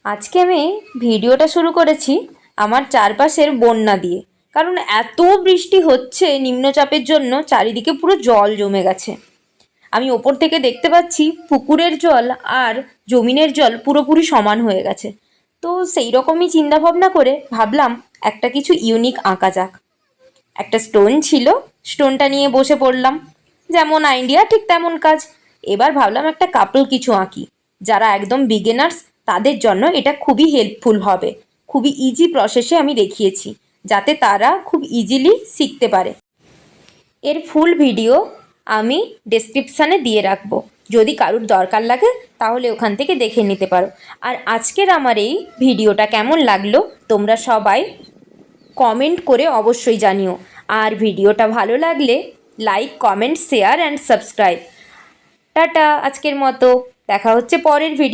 আজকে আমি ভিডিওটা শুরু করেছি আমার চারপাশের বন্যা দিয়ে। কারণ এত বৃষ্টি হচ্ছে নিম্নচাপের জন্য চারিদিকে পুরো জল জমে গেছে। আমি ওপর থেকে দেখতে পাচ্ছি পুকুরের জল আর জমিনের জল পুরোপুরি সমান হয়ে গেছে। তো সেই রকমই চিন্তাভাবনা করে ভাবলাম একটা কিছু ইউনিক আঁকা যাক। একটা স্টোন ছিল, স্টোনটা নিয়ে বসে পড়লাম। যেমন আইডিয়া ঠিক তেমন কাজ। এবার ভাবলাম একটা কাপল কিছু আঁকি। যারা একদম বিগিনার্স তাদের জন্য এটা খুবই হেল্পফুল হবে। খুবই ইজি প্রসেসে আমি দেখিয়েছি, যাতে তারা খুব ইজিলি শিখতে পারে। এর ফুল ভিডিও আমি ডেসক্রিপশানে দিয়ে রাখবো, যদি কারুর দরকার লাগে তাহলে ওখান থেকে দেখে নিতে পারো। আর আজকের আমার এই ভিডিওটা কেমন লাগলো তোমরা সবাই কমেন্ট করে অবশ্যই জানিও। আর ভিডিওটা ভালো লাগলে like, comment, share and subscribe. Tata, আজকের মতো দেখা হচ্ছে পরের ভিডিও।